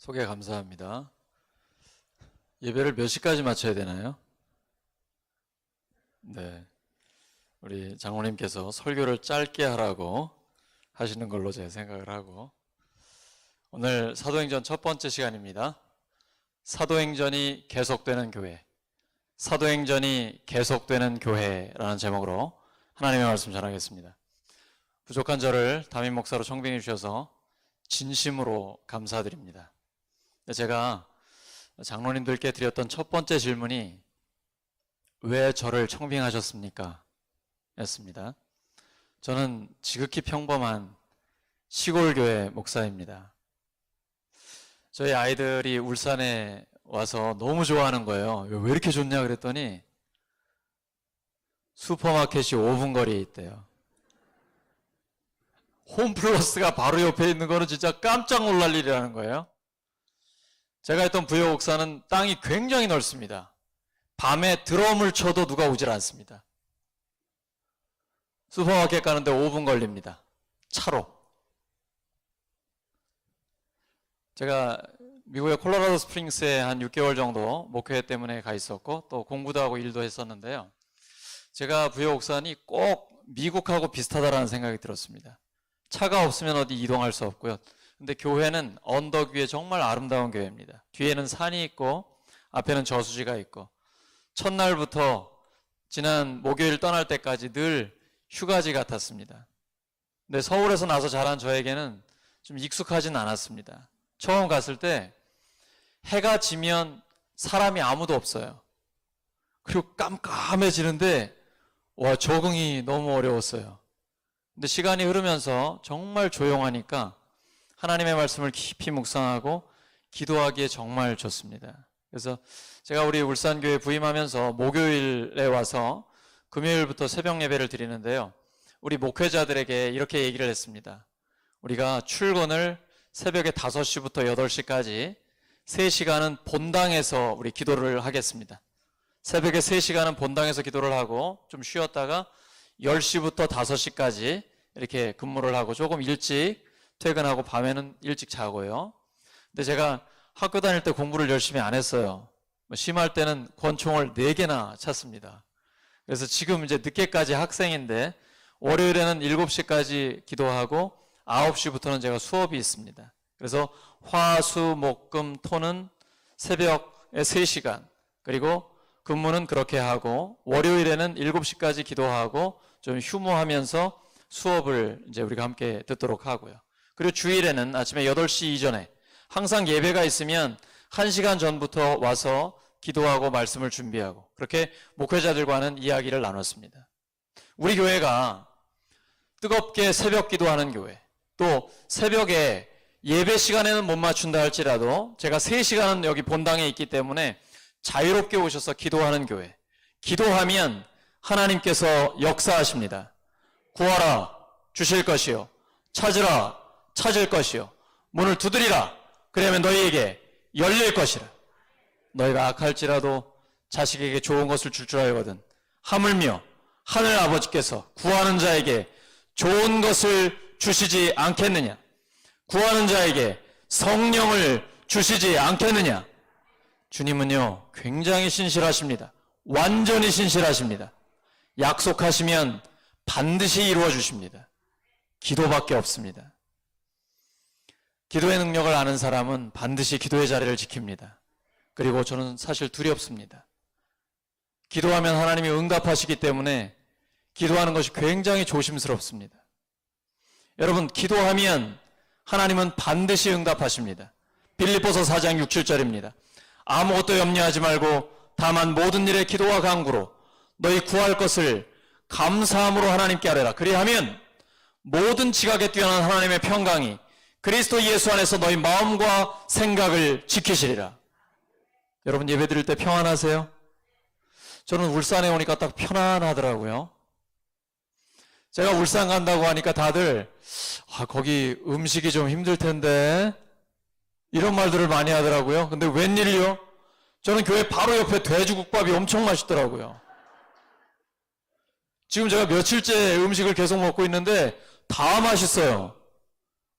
소개 감사합니다. 예배를 몇 시까지 마쳐야 되나요? 네, 우리 장로님께서 설교를 짧게 하라고 하시는 걸로 제 생각을 하고, 오늘 사도행전 첫 번째 시간입니다. 사도행전이 계속되는 교회, 사도행전이 계속되는 교회라는 제목으로 하나님의 말씀 전하겠습니다. 부족한 저를 담임 목사로 청빙해 주셔서 진심으로 감사드립니다. 제가 장로님들께 드렸던 첫 번째 질문이 왜 저를 청빙하셨습니까? 였습니다. 저는 지극히 평범한 시골교회 목사입니다. 저희 아이들이 울산에 와서 너무 좋아하는 거예요. 왜 이렇게 좋냐 그랬더니 슈퍼마켓이 5분 거리에 있대요. 홈플러스가 바로 옆에 있는 거는 진짜 깜짝 놀랄 일이라는 거예요. 제가 했던 부여 옥사는 땅이 굉장히 넓습니다. 밤에 드럼을 쳐도 누가 오질 않습니다. 슈퍼마켓 가는데 5분 걸립니다. 차로. 제가 미국의 콜로라도 스프링스에 한 6개월 정도 목회 때문에 가 있었고 또 공부도 하고 일도 했었는데요. 제가 부여 옥산이 꼭 미국하고 비슷하다라는 생각이 들었습니다. 차가 없으면 어디 이동할 수 없고요. 근데 교회는 언덕 위에 정말 아름다운 교회입니다. 뒤에는 산이 있고 앞에는 저수지가 있고 첫날부터 지난 목요일 떠날 때까지 늘 휴가지 같았습니다. 근데 서울에서 나서 자란 저에게는 좀 익숙하진 않았습니다. 처음 갔을 때 해가 지면 사람이 아무도 없어요. 그리고 깜깜해지는데 와, 적응이 너무 어려웠어요. 근데 시간이 흐르면서 정말 조용하니까 하나님의 말씀을 깊이 묵상하고 기도하기에 정말 좋습니다. 그래서 제가 우리 울산교회 부임하면서 목요일에 와서 금요일부터 새벽 예배를 드리는데요. 우리 목회자들에게 이렇게 얘기를 했습니다. 우리가 출근을 새벽에 5시부터 8시까지 3시간은 본당에서 우리 기도를 하겠습니다. 새벽에 3시간은 본당에서 기도를 하고 좀 쉬었다가 10시부터 5시까지 이렇게 근무를 하고 조금 일찍 퇴근하고 밤에는 일찍 자고요. 근데 제가 학교 다닐 때 공부를 열심히 안 했어요. 심할 때는 권총을 4개나 찼습니다. 그래서 지금 이제 늦게까지 학생인데 월요일에는 7시까지 기도하고 9시부터는 제가 수업이 있습니다. 그래서 화, 수, 목, 금, 토는 새벽에 3시간, 그리고 근무는 그렇게 하고 월요일에는 7시까지 기도하고 좀 휴무하면서 수업을 이제 우리가 함께 듣도록 하고요. 그리고 주일에는 아침에 8시 이전에 항상 예배가 있으면 1시간 전부터 와서 기도하고 말씀을 준비하고 그렇게 목회자들과는 이야기를 나눴습니다. 우리 교회가 뜨겁게 새벽 기도하는 교회, 또 새벽에 예배 시간에는 못 맞춘다 할지라도 제가 3시간은 여기 본당에 있기 때문에 자유롭게 오셔서 기도하는 교회, 기도하면 하나님께서 역사하십니다. 구하라 주실 것이요, 찾으라 찾을 것이요, 문을 두드리라 그러면 너희에게 열릴 것이라. 너희가 악할지라도 자식에게 좋은 것을 줄 알거든 하물며 하늘 아버지께서 구하는 자에게 좋은 것을 주시지 않겠느냐? 구하는 자에게 성령을 주시지 않겠느냐? 주님은요 굉장히 신실하십니다. 완전히 신실하십니다. 약속하시면 반드시 이루어 주십니다. 기도밖에 없습니다. 기도의 능력을 아는 사람은 반드시 기도의 자리를 지킵니다. 그리고 저는 사실 두렵습니다. 기도하면 하나님이 응답하시기 때문에 기도하는 것이 굉장히 조심스럽습니다. 여러분, 기도하면 하나님은 반드시 응답하십니다. 빌립보서 4장 6, 7절입니다. 아무것도 염려하지 말고 다만 모든 일에 기도와 간구로 너희 구할 것을 감사함으로 하나님께 아뢰라. 그리하면 모든 지각에 뛰어난 하나님의 평강이 그리스도 예수 안에서 너희 마음과 생각을 지키시리라. 여러분, 예배 드릴 때 평안하세요? 저는 울산에 오니까 딱 편안하더라고요. 제가 울산 간다고 하니까 다들 거기 음식이 좀 힘들 텐데 이런 말들을 많이 하더라고요. 근데 웬일이요? 저는 교회 바로 옆에 돼지국밥이 엄청 맛있더라고요. 지금 제가 며칠째 음식을 계속 먹고 있는데 다 맛있어요.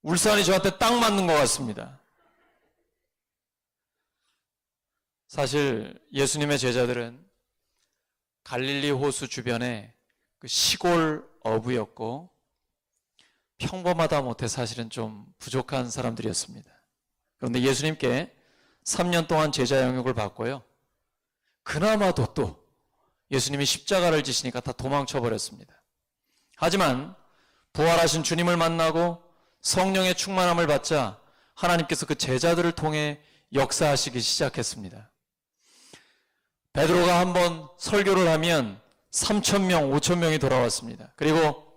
울산이 저한테 딱 맞는 것 같습니다. 사실 예수님의 제자들은 갈릴리 호수 주변에 그 시골 어부였고 평범하다 못해 사실은 좀 부족한 사람들이었습니다. 그런데 예수님께 3년 동안 제자 영역을 받고요. 그나마도 또 예수님이 십자가를 지시니까 다 도망쳐 버렸습니다. 하지만 부활하신 주님을 만나고 성령의 충만함을 받자 하나님께서 그 제자들을 통해 역사하시기 시작했습니다. 베드로가 한번 설교를 하면 3,000명, 5,000명이 돌아왔습니다. 그리고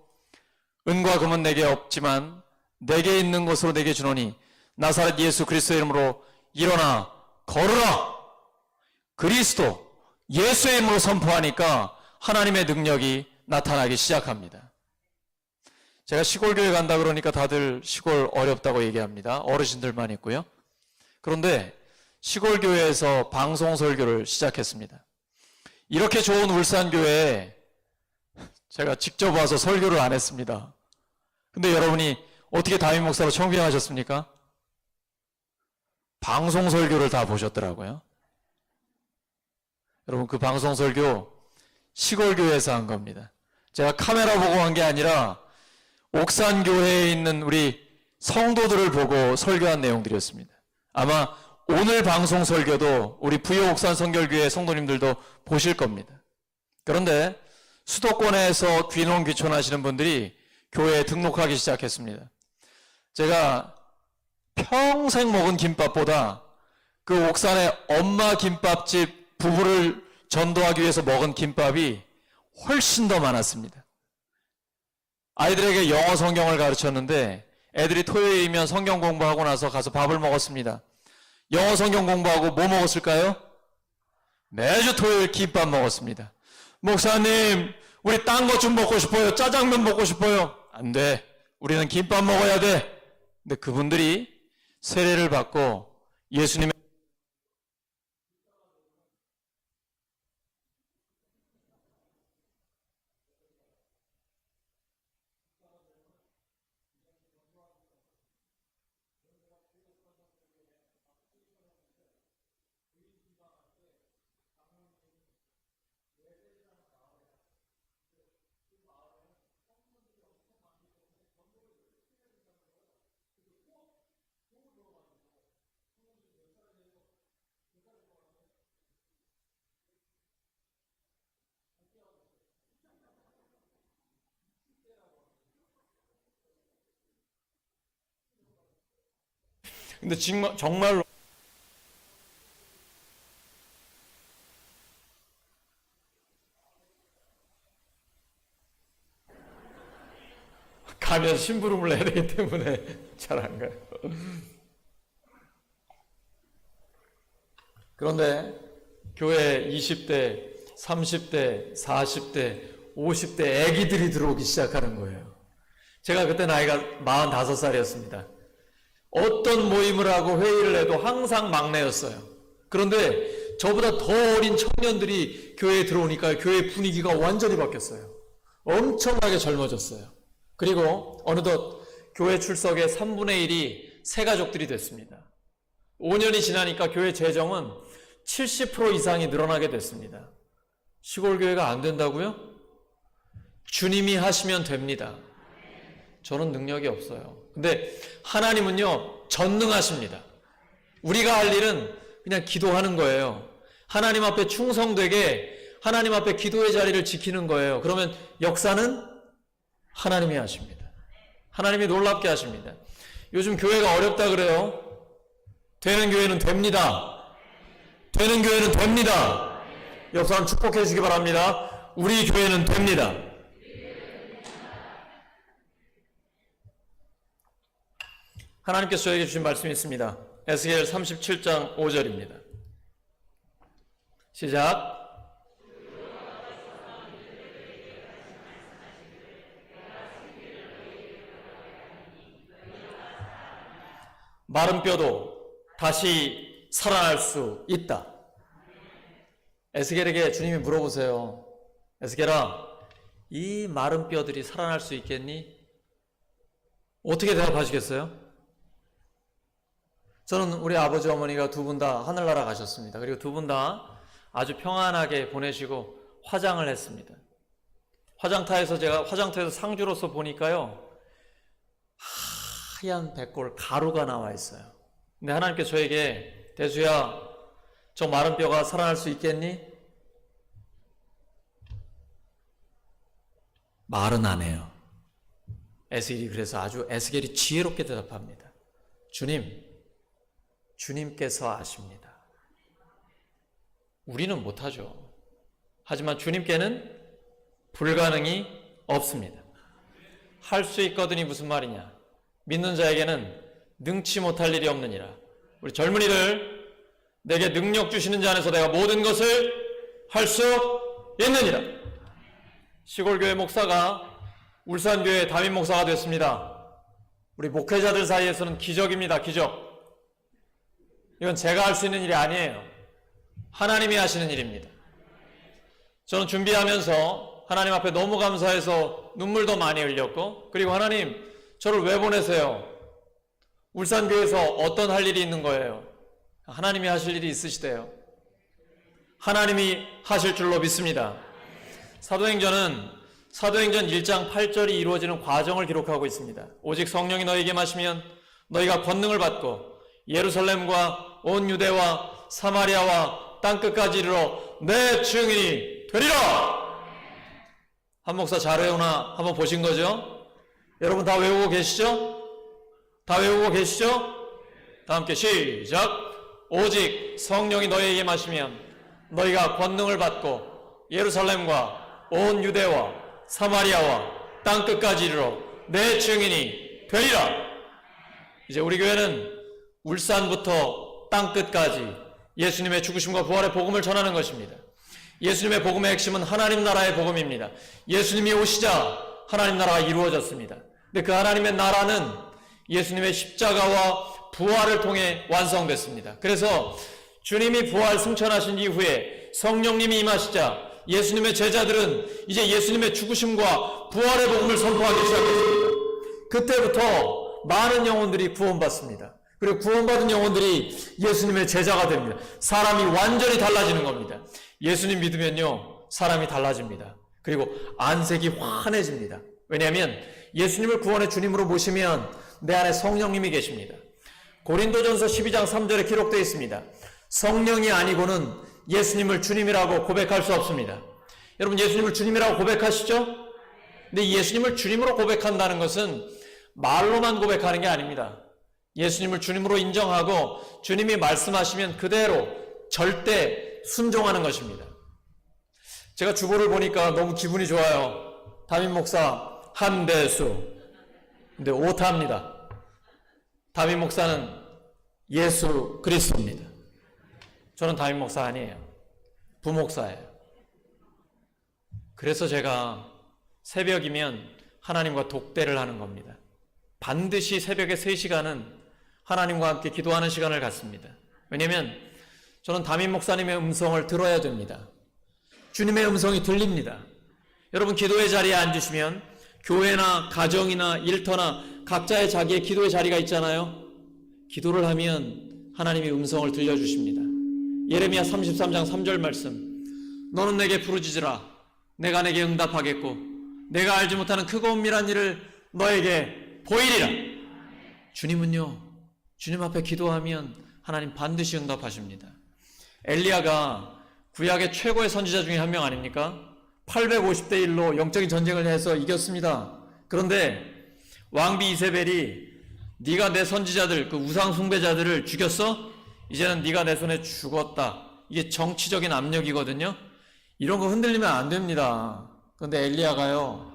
은과 금은 내게 없지만 내게 있는 것으로 내게 주노니 나사렛 예수 그리스도의 이름으로 일어나 걸으라. 그리스도 예수의 이름으로 선포하니까 하나님의 능력이 나타나기 시작합니다. 제가 시골교회 간다 그러니까 다들 시골 어렵다고 얘기합니다. 어르신들만 있고요. 그런데 시골교회에서 방송 설교를 시작했습니다. 이렇게 좋은 울산교회에 제가 직접 와서 설교를 안 했습니다. 근데 여러분이 어떻게 담임 목사로 청빙하셨습니까? 방송 설교를 다 보셨더라고요. 여러분, 그 방송 설교 시골교회에서 한 겁니다. 제가 카메라 보고 한 게 아니라 옥산교회에 있는 우리 성도들을 보고 설교한 내용들이었습니다. 아마 오늘 방송 설교도 우리 부여 옥산 성결교회 성도님들도 보실 겁니다. 그런데 수도권에서 귀농 귀촌하시는 분들이 교회에 등록하기 시작했습니다. 제가 평생 먹은 김밥보다 그 옥산의 엄마 김밥집 부부를 전도하기 위해서 먹은 김밥이 훨씬 더 많았습니다. 아이들에게 영어 성경을 가르쳤는데 애들이 토요일이면 성경 공부하고 나서 가서 밥을 먹었습니다. 영어 성경 공부하고 뭐 먹었을까요? 매주 토요일 김밥 먹었습니다. 목사님, 우리 딴 것 좀 먹고 싶어요. 짜장면 먹고 싶어요. 안 돼. 우리는 김밥 먹어야 돼. 근데 그분들이 세례를 받고 예수님의 근데 정말로 가면 심부름을 해야 되기 때문에 잘 안 가요. 그런데 교회에 20대, 30대, 40대, 50대 애기들이 들어오기 시작하는 거예요. 제가 그때 나이가 45살이었습니다. 어떤 모임을 하고 회의를 해도 항상 막내였어요. 그런데 저보다 더 어린 청년들이 교회에 들어오니까 교회 분위기가 완전히 바뀌었어요. 엄청나게 젊어졌어요. 그리고 어느덧 교회 출석의 3분의 1이 새가족들이 됐습니다. 5년이 지나니까 교회 재정은 70% 이상이 늘어나게 됐습니다. 시골교회가 안 된다고요? 주님이 하시면 됩니다. 저는 능력이 없어요. 근데 하나님은요, 전능하십니다. 우리가 할 일은 그냥 기도하는 거예요. 하나님 앞에 충성되게 하나님 앞에 기도의 자리를 지키는 거예요. 그러면 역사는 하나님이 하십니다. 하나님이 놀랍게 하십니다. 요즘 교회가 어렵다 그래요. 되는 교회는 됩니다. 되는 교회는 됩니다. 옆 사람 축복해 주시기 바랍니다. 우리 교회는 됩니다. 하나님께서 저에게 주신 말씀이 있습니다. 에스겔 37장 5절입니다. 시작. 마른 뼈도 다시 살아날 수 있다. 에스겔에게 주님이 물어보세요. 에스겔아, 이 마른 뼈들이 살아날 수 있겠니? 어떻게 대답하시겠어요? 저는 우리 아버지 어머니가 두 분 다 하늘나라 가셨습니다. 그리고 두 분 다 아주 평안하게 보내시고 화장을 했습니다. 제가 화장터에서 상주로서 보니까요, 하얀 백골 가루가 나와 있어요. 근데 하나님께서 저에게, 대수야, 저 마른 뼈가 살아날 수 있겠니? 말은 안 해요. 에스겔이 그래서 아주 에스겔이 지혜롭게 대답합니다. 주님께서 아십니다. 우리는 못하죠. 하지만 주님께는 불가능이 없습니다. 할 수 있거든이 무슨 말이냐? 믿는 자에게는 능치 못할 일이 없느니라. 우리 젊은이들, 내게 능력 주시는 자 안에서 내가 모든 것을 할 수 있느니라. 시골교회 목사가 울산교회 담임 목사가 됐습니다. 우리 목회자들 사이에서는 기적입니다. 기적. 이건 제가 할 수 있는 일이 아니에요. 하나님이 하시는 일입니다. 저는 준비하면서 하나님 앞에 너무 감사해서 눈물도 많이 흘렸고, 그리고 하나님, 저를 왜 보내세요? 울산교회에서 어떤 할 일이 있는 거예요? 하나님이 하실 일이 있으시대요. 하나님이 하실 줄로 믿습니다. 사도행전 1장 8절이 이루어지는 과정을 기록하고 있습니다. 오직 성령이 너희에게 마시면 너희가 권능을 받고 예루살렘과 온 유대와 사마리아와 땅끝까지 이르러 내 증인이 되리라. 한 목사 잘 외우나 한번 보신 거죠? 여러분 다 외우고 계시죠? 다 외우고 계시죠? 다 함께 시작. 오직 성령이 너희에게 마시면 너희가 권능을 받고 예루살렘과 온 유대와 사마리아와 땅끝까지 이르러 내 증인이 되리라. 이제 우리 교회는 울산부터 땅끝까지 예수님의 죽으심과 부활의 복음을 전하는 것입니다. 예수님의 복음의 핵심은 하나님 나라의 복음입니다. 예수님이 오시자 하나님 나라가 이루어졌습니다. 근데 그 하나님의 나라는 예수님의 십자가와 부활을 통해 완성됐습니다. 그래서 주님이 부활 승천하신 이후에 성령님이 임하시자 예수님의 제자들은 이제 예수님의 죽으심과 부활의 복음을 선포하기 시작했습니다. 그때부터 많은 영혼들이 구원받습니다. 그리고 구원받은 영혼들이 예수님의 제자가 됩니다. 사람이 완전히 달라지는 겁니다. 예수님 믿으면요, 사람이 달라집니다. 그리고 안색이 환해집니다. 왜냐하면 예수님을 구원의 주님으로 모시면 내 안에 성령님이 계십니다. 고린도전서 12장 3절에 기록되어 있습니다. 성령이 아니고는 예수님을 주님이라고 고백할 수 없습니다. 여러분, 예수님을 주님이라고 고백하시죠? 근데 예수님을 주님으로 고백한다는 것은 말로만 고백하는 게 아닙니다. 예수님을 주님으로 인정하고 주님이 말씀하시면 그대로 절대 순종하는 것입니다. 제가 주보를 보니까 너무 기분이 좋아요. 담임 목사 한대수, 근데 오타입니다. 담임 목사는 예수 그리스도입니다. 저는 담임 목사 아니에요. 부목사예요. 그래서 제가 새벽이면 하나님과 독대를 하는 겁니다. 반드시 새벽에 3시간은 하나님과 함께 기도하는 시간을 갖습니다. 왜냐하면 저는 담임 목사님의 음성을 들어야 됩니다. 주님의 음성이 들립니다. 여러분, 기도의 자리에 앉으시면 교회나 가정이나 일터나 각자의 자기의 기도의 자리가 있잖아요. 기도를 하면 하나님이 음성을 들려주십니다. 예레미야 33장 3절 말씀, 너는 내게 부르짖으라. 내가 내게 응답하겠고 내가 알지 못하는 크고 은밀한 일을 너에게 보이리라. 주님은요, 주님 앞에 기도하면 하나님 반드시 응답하십니다. 엘리야가 구약의 최고의 선지자 중에 한 명 아닙니까? 850대 1로 영적인 전쟁을 해서 이겼습니다. 그런데 왕비 이세벨이 네가 내 선지자들, 그 우상 숭배자들을 죽였어? 이제는 네가 내 손에 죽었다. 이게 정치적인 압력이거든요. 이런 거 흔들리면 안 됩니다. 그런데 엘리야가요,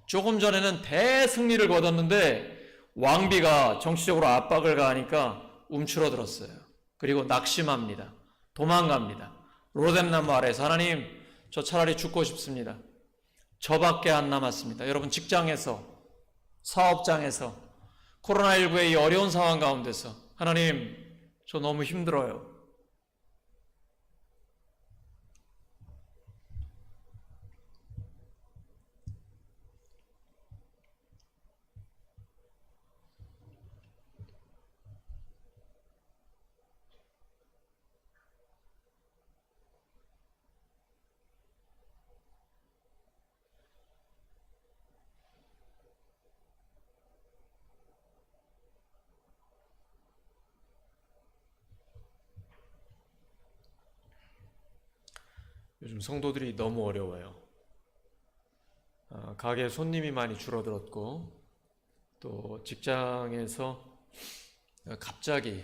조금 전에는 대승리를 거뒀는데 왕비가 정치적으로 압박을 가하니까 움츠러들었어요. 그리고 낙심합니다. 도망갑니다. 로뎀나무 아래에서 하나님, 저 차라리 죽고 싶습니다. 저밖에 안 남았습니다. 여러분, 직장에서, 사업장에서, 코로나19의 이 어려운 상황 가운데서 하나님, 저 너무 힘들어요. 요즘 성도들이 너무 어려워요. 가게 손님이 많이 줄어들었고, 또 직장에서 갑자기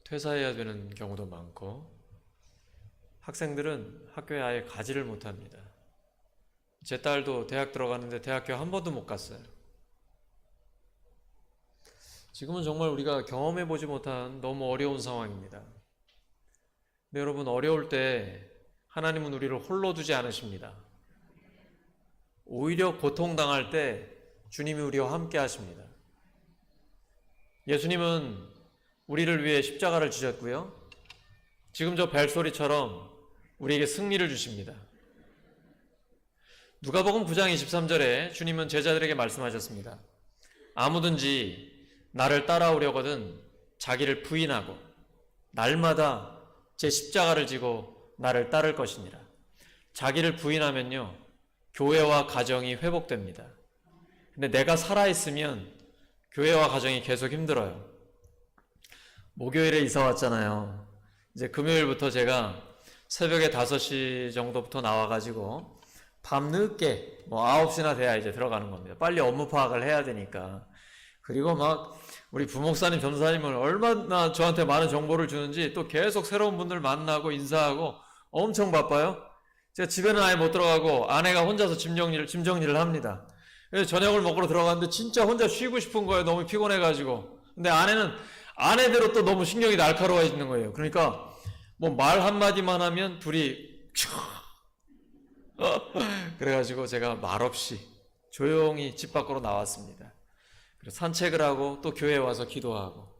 퇴사해야 되는 경우도 많고, 학생들은 학교에 아예 가지를 못합니다. 제 딸도 대학 들어가는데 대학교 한 번도 못 갔어요. 지금은 정말 우리가 경험해보지 못한 너무 어려운 상황입니다. 근데 여러분, 어려울 때 하나님은 우리를 홀로 두지 않으십니다. 오히려 고통당할 때 주님이 우리와 함께 하십니다. 예수님은 우리를 위해 십자가를 지셨고요, 지금 저 벨소리처럼 우리에게 승리를 주십니다. 누가복음 9장 23절에 주님은 제자들에게 말씀하셨습니다. 아무든지 나를 따라오려거든 자기를 부인하고 날마다 제 십자가를 지고 나를 따를 것이니라. 자기를 부인하면요, 교회와 가정이 회복됩니다. 근데 내가 살아있으면 교회와 가정이 계속 힘들어요. 목요일에 이사 왔잖아요. 이제 금요일부터 제가 새벽에 5시 정도부터 나와가지고 밤 늦게 9시나 돼야 이제 들어가는 겁니다. 빨리 업무 파악을 해야 되니까. 그리고 막 우리 부목사님, 전사님은 얼마나 저한테 많은 정보를 주는지 또 계속 새로운 분들 만나고 인사하고 엄청 바빠요. 제가 집에는 아예 못 들어가고 아내가 혼자서 짐 정리를 합니다. 그래서 저녁을 먹으러 들어갔는데 진짜 혼자 쉬고 싶은 거예요. 너무 피곤해가지고. 근데 아내는 아내대로 또 너무 신경이 날카로워지는 거예요. 그러니까 뭐 말 한마디만 하면 둘이 그래가지고 제가 말없이 조용히 집 밖으로 나왔습니다. 그래서 산책을 하고 또 교회에 와서 기도하고,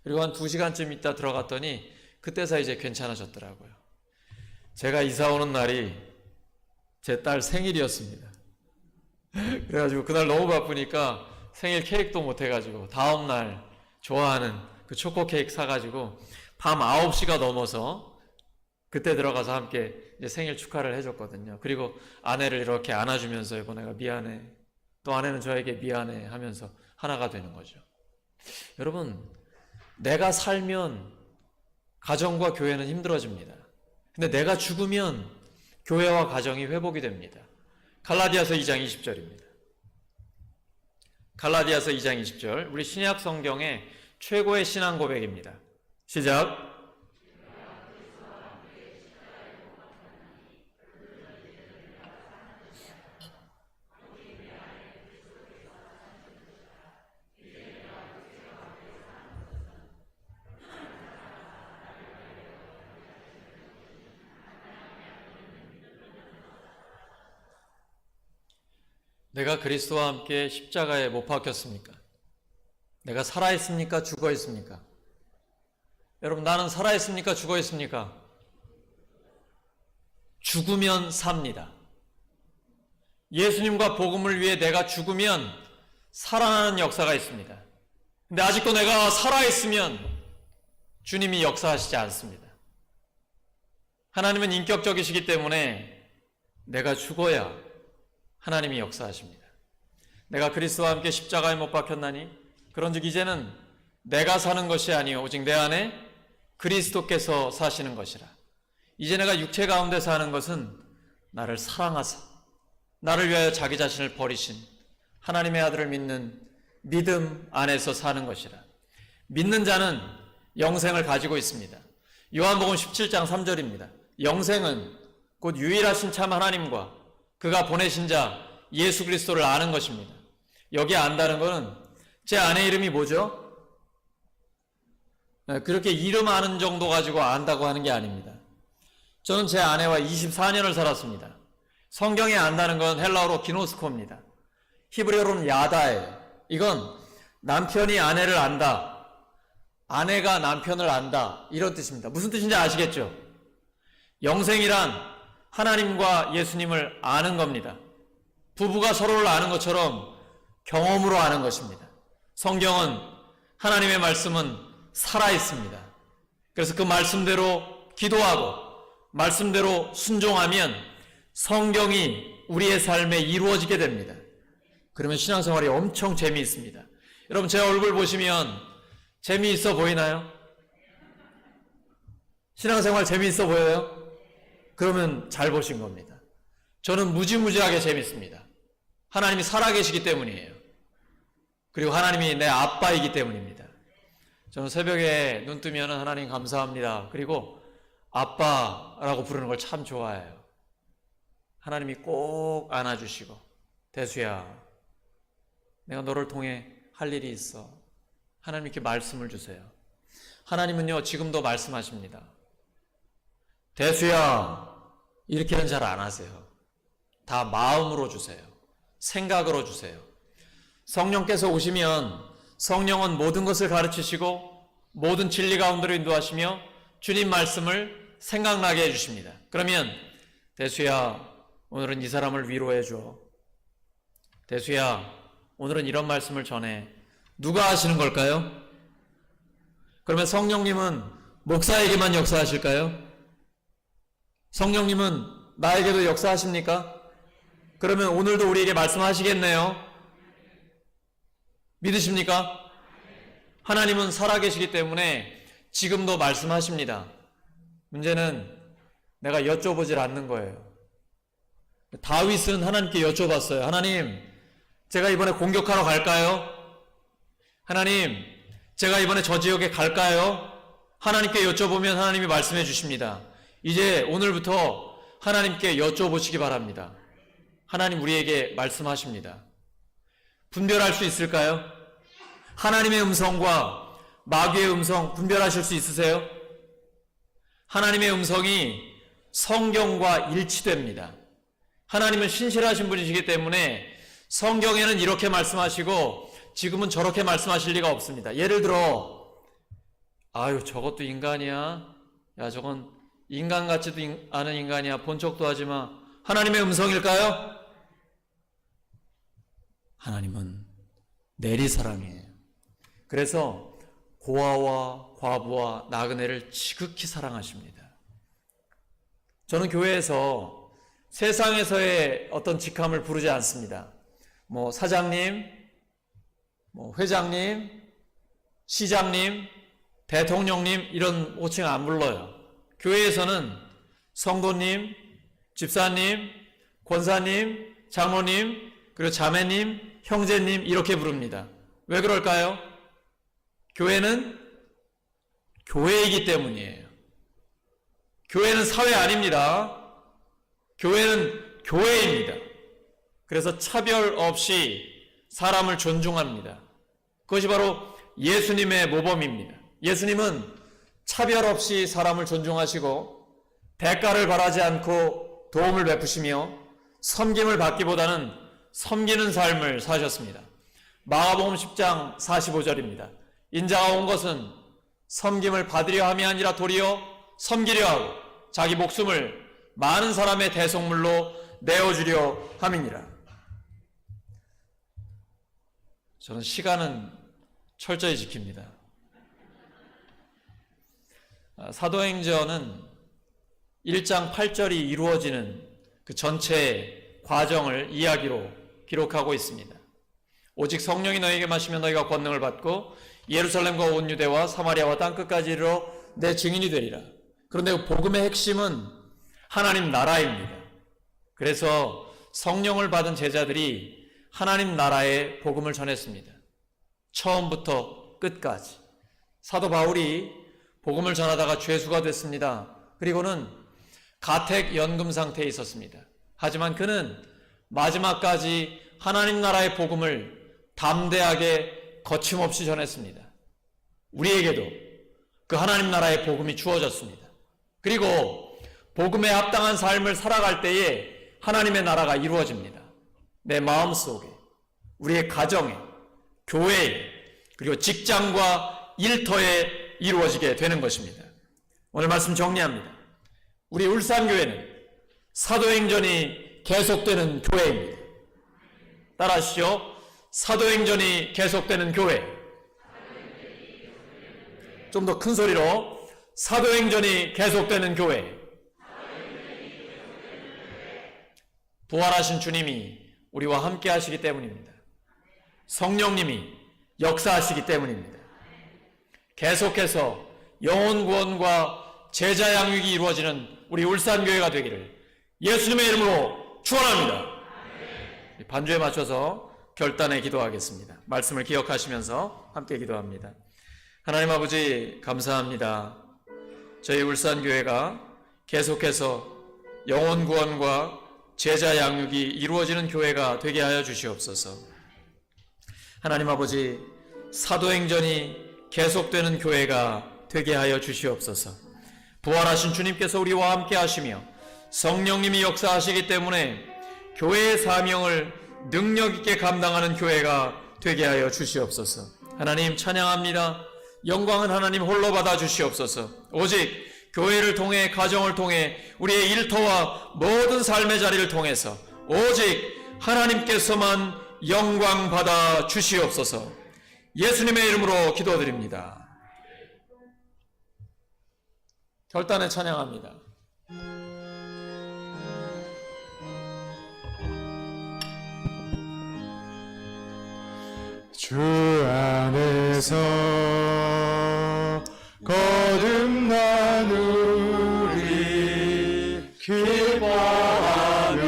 그리고 한 2시간쯤 있다 들어갔더니 그때서 이제 괜찮아졌더라고요. 제가 이사 오는 날이 제 딸 생일이었습니다. 그래가지고 그날 너무 바쁘니까 생일 케이크도 못 해가지고 다음날 좋아하는 그 초코 케이크 사가지고 밤 9시가 넘어서 그때 들어가서 함께 이제 생일 축하를 해줬거든요. 그리고 아내를 이렇게 안아주면서 여보 내가 미안해, 또 아내는 저에게 미안해 하면서 하나가 되는 거죠. 여러분, 내가 살면 가정과 교회는 힘들어집니다. 근데 내가 죽으면 교회와 가정이 회복이 됩니다. 갈라디아서 2장 20절입니다. 갈라디아서 2장 20절, 우리 신약 성경의 최고의 신앙 고백입니다. 시작. 내가 그리스도와 함께 십자가에 못 박혔습니까? 내가 살아있습니까? 죽어있습니까? 여러분, 나는 살아있습니까? 죽어있습니까? 죽으면 삽니다. 예수님과 복음을 위해 내가 죽으면 살아나는 역사가 있습니다. 근데 아직도 내가 살아있으면 주님이 역사하시지 않습니다. 하나님은 인격적이시기 때문에 내가 죽어야 하나님이 역사하십니다. 내가 그리스도와 함께 십자가에 못 박혔나니 그런즉 이제는 내가 사는 것이 아니요 오직 내 안에 그리스도께서 사시는 것이라. 이제 내가 육체 가운데 사는 것은 나를 사랑하사 나를 위하여 자기 자신을 버리신 하나님의 아들을 믿는 믿음 안에서 사는 것이라. 믿는 자는 영생을 가지고 있습니다. 요한복음 17장 3절입니다. 영생은 곧 유일하신 참 하나님과 그가 보내신 자 예수 그리스도를 아는 것입니다. 여기 안다는 것은 제 아내 이름이 뭐죠? 그렇게 이름 아는 정도 가지고 안다고 하는 게 아닙니다. 저는 제 아내와 24년을 살았습니다. 성경에 안다는 건 헬라어로 기노스코입니다. 히브리어로는 야다예요. 이건 남편이 아내를 안다, 아내가 남편을 안다, 이런 뜻입니다. 무슨 뜻인지 아시겠죠? 영생이란 하나님과 예수님을 아는 겁니다. 부부가 서로를 아는 것처럼 경험으로 아는 것입니다. 성경은, 하나님의 말씀은 살아있습니다. 그래서 그 말씀대로 기도하고 말씀대로 순종하면 성경이 우리의 삶에 이루어지게 됩니다. 그러면 신앙생활이 엄청 재미있습니다. 여러분, 제 얼굴 보시면 재미있어 보이나요? 신앙생활 재미있어 보여요? 그러면 잘 보신 겁니다. 저는 무지무지하게 재밌습니다. 하나님이 살아계시기 때문이에요. 그리고 하나님이 내 아빠이기 때문입니다. 저는 새벽에 눈 뜨면 하나님 감사합니다. 그리고 아빠라고 부르는 걸 참 좋아해요. 하나님이 꼭 안아주시고, 대수야, 내가 너를 통해 할 일이 있어. 하나님께 말씀을 주세요. 하나님은요, 지금도 말씀하십니다. 대수야, 이렇게는 잘 안 하세요. 다 마음으로 주세요. 생각으로 주세요. 성령께서 오시면 성령은 모든 것을 가르치시고 모든 진리 가운데로 인도하시며 주님 말씀을 생각나게 해주십니다. 그러면 대수야, 오늘은 이 사람을 위로해 줘. 대수야, 오늘은 이런 말씀을 전해. 누가 하시는 걸까요? 그러면 성령님은 목사에게만 역사하실까요? 성령님은 나에게도 역사하십니까? 그러면 오늘도 우리에게 말씀하시겠네요. 믿으십니까? 하나님은 살아계시기 때문에 지금도 말씀하십니다. 문제는 내가 여쭤보질 않는 거예요. 다윗은 하나님께 여쭤봤어요. 하나님, 제가 이번에 공격하러 갈까요? 하나님, 제가 이번에 저 지역에 갈까요? 하나님께 여쭤보면 하나님이 말씀해 주십니다. 이제 오늘부터 하나님께 여쭤보시기 바랍니다. 하나님 우리에게 말씀하십니다. 분별할 수 있을까요? 하나님의 음성과 마귀의 음성 분별하실 수 있으세요? 하나님의 음성이 성경과 일치됩니다. 하나님은 신실하신 분이시기 때문에 성경에는 이렇게 말씀하시고 지금은 저렇게 말씀하실 리가 없습니다. 예를 들어, 아유, 저것도 인간이야. 야, 저건 인간 같지도 않은 인간이야. 본 척도 하지 마. 하나님의 음성일까요? 하나님은 내리사랑이에요. 그래서 고아와 과부와 나그네를 지극히 사랑하십니다. 저는 교회에서 세상에서의 어떤 직함을 부르지 않습니다. 뭐 사장님, 뭐 회장님, 시장님, 대통령님 이런 호칭 안 불러요. 교회에서는 성도님, 집사님, 권사님, 장로님, 그리고 자매님, 형제님 이렇게 부릅니다. 왜 그럴까요? 교회는 교회이기 때문이에요. 교회는 사회 아닙니다. 교회는 교회입니다. 그래서 차별 없이 사람을 존중합니다. 그것이 바로 예수님의 모범입니다. 예수님은 차별 없이 사람을 존중하시고 대가를 바라지 않고 도움을 베푸시며 섬김을 받기보다는 섬기는 삶을 사셨습니다. 마가복음 10장 45절입니다. 인자가 온 것은 섬김을 받으려 함이 아니라 도리어 섬기려 하고 자기 목숨을 많은 사람의 대속물로 내어주려 함이니라. 저는 시간은 철저히 지킵니다. 사도행전은 1장 8절이 이루어지는 그 전체 과정을 이야기로 기록하고 있습니다. 오직 성령이 너에게 마시면 너희가 권능을 받고 예루살렘과 온 유대와 사마리아와 땅끝까지 이르러 내 증인이 되리라. 그런데 복음의 핵심은 하나님 나라입니다. 그래서 성령을 받은 제자들이 하나님 나라의 복음을 전했습니다. 처음부터 끝까지. 사도 바울이 복음을 전하다가 죄수가 됐습니다. 그리고는 가택 연금 상태에 있었습니다. 하지만 그는 마지막까지 하나님 나라의 복음을 담대하게 거침없이 전했습니다. 우리에게도 그 하나님 나라의 복음이 주어졌습니다. 그리고 복음에 합당한 삶을 살아갈 때에 하나님의 나라가 이루어집니다. 내 마음속에, 우리의 가정에, 교회에, 그리고 직장과 일터에 이루어지게 되는 것입니다. 오늘 말씀 정리합니다. 우리 울산교회는 사도행전이 계속되는 교회입니다. 따라하시죠. 사도행전이 계속되는 교회. 좀 더 큰 소리로 사도행전이 계속되는 교회. 부활하신 주님이 우리와 함께 하시기 때문입니다. 성령님이 역사하시기 때문입니다. 계속해서 영혼 구원과 제자 양육이 이루어지는 우리 울산교회가 되기를 예수님의 이름으로 축원합니다. 반주에 맞춰서 결단에 기도하겠습니다. 말씀을 기억하시면서 함께 기도합니다. 하나님 아버지 감사합니다. 저희 울산교회가 계속해서 영혼 구원과 제자 양육이 이루어지는 교회가 되게 하여 주시옵소서. 하나님 아버지, 사도행전이 계속되는 교회가 되게 하여 주시옵소서. 부활하신 주님께서 우리와 함께 하시며 성령님이 역사하시기 때문에 교회의 사명을 능력 있게 감당하는 교회가 되게 하여 주시옵소서. 하나님 찬양합니다. 영광은 하나님 홀로 받아 주시옵소서. 오직 교회를 통해, 가정을 통해, 우리의 일터와 모든 삶의 자리를 통해서 오직 하나님께서만 영광 받아 주시옵소서. 예수님의 이름으로 기도드립니다. 결단에 찬양합니다. 주 안에서 거듭난 우리 기뻐하며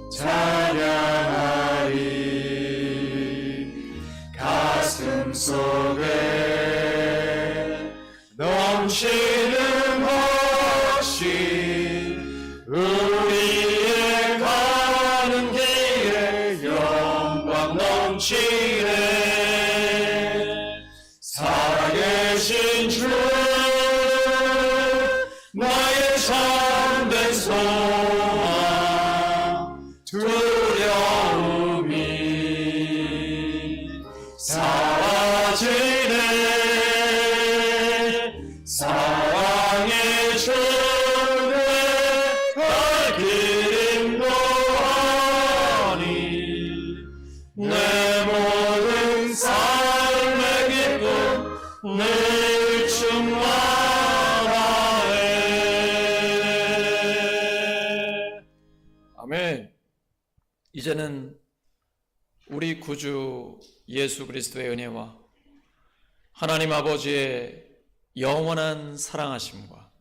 찬양하리. 가슴 속에 넘치는 것이 우리의 가는 길에 영광 넘치네. 살아계신 주 나의 참된 소망, 두려움이 사라지네. 사랑의 주를 갈 길 인도하니 내 모든 삶의 기쁨 늘 충만하네. 아멘. 이제는 우리 구주 예수 그리스도의 은혜와 하나님 아버지의 영원한 사랑하심과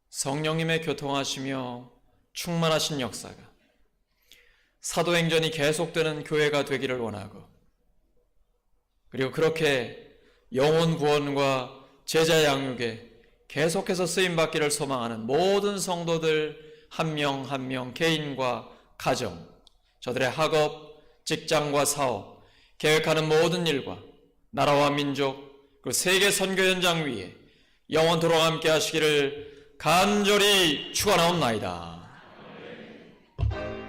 성령님의 교통하시며 충만하신 역사가 사도행전이 계속되는 교회가 되기를 원하고, 그리고 그렇게 영혼 구원과 제자 양육에 계속해서 쓰임받기를 소망하는 모든 성도들 한 명 한 명, 개인과 가정, 저들의 학업, 직장과 사업, 계획하는 모든 일과 나라와 민족, 그 세계 선교 현장 위에 영원토록 함께 하시기를 간절히 축원하옵나이다.